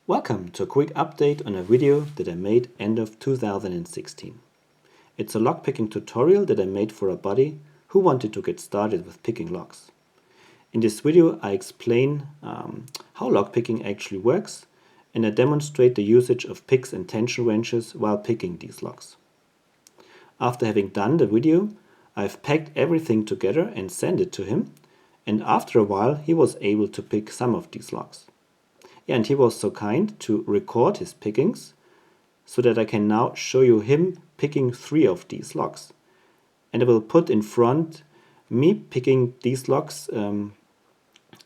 Welcome to a quick update on a video that I made end of 2016. It's a lockpicking tutorial that I made for a buddy who wanted to get started with picking locks. In this video I explain how lockpicking actually works, and I demonstrate the usage of picks and tension wrenches while picking these locks. After having done the video, I've packed everything together and sent it to him, and after a while he was able to pick some of these locks. And he was so kind to record his pickings so that I can now show you him picking 3 of these locks. And I will put in front me picking these locks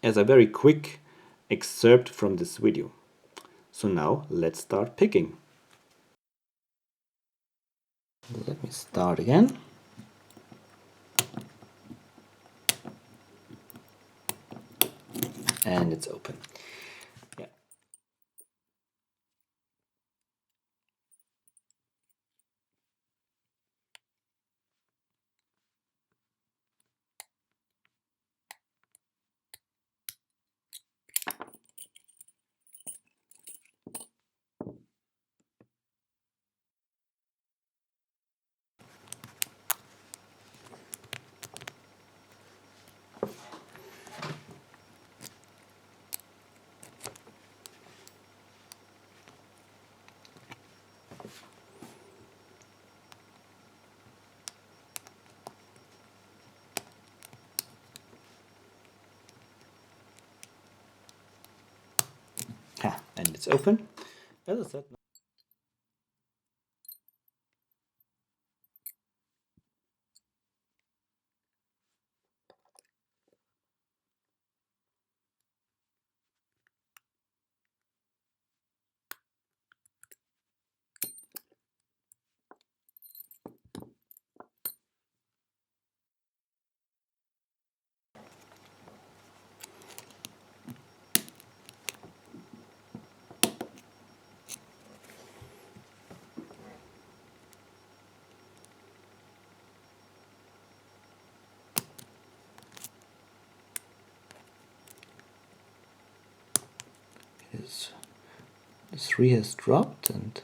as a very quick excerpt from this video. So now let's start picking. Let me start again. And it's open. Yeah. And it's open. As I said, the 3 has dropped, and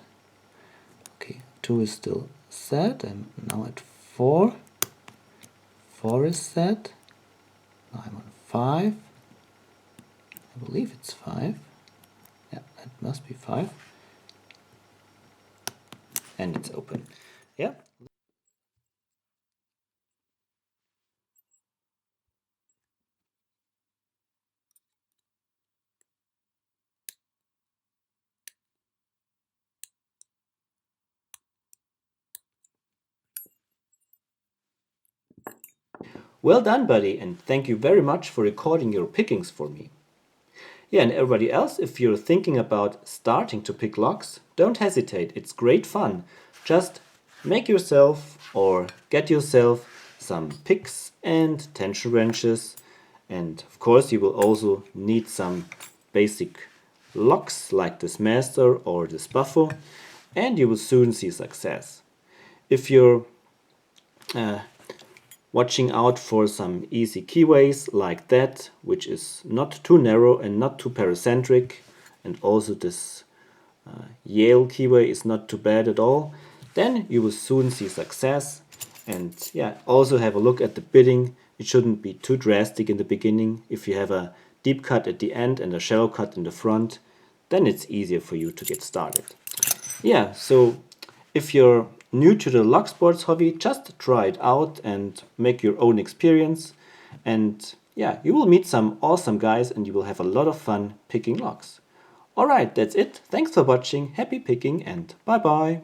okay, 2 is still set. I'm now at 4. 4 is set. Now I'm on 5. I believe it's 5. Yeah, it must be 5. And it's open. Yeah. Well done, buddy, and thank you very much for recording your pickings for me. Yeah, and everybody else, if you're thinking about starting to pick locks, don't hesitate, it's great fun. Just make yourself or get yourself some picks and tension wrenches, and of course you will also need some basic locks like this master or this buffo, and you will soon see success. If you're watching out for some easy keyways like that, which is not too narrow and not too paracentric, and also this Yale keyway is not too bad at all, then you will soon see success. And yeah, also have a look at the bidding. It shouldn't be too drastic in the beginning. If you have a deep cut at the end and a shallow cut in the front, then it's easier for you to get started. Yeah, so if you're new to the lock sports hobby, just try it out and make your own experience. And yeah, you will meet some awesome guys and you will have a lot of fun picking locks. Alright, that's it. Thanks for watching. Happy picking and bye bye.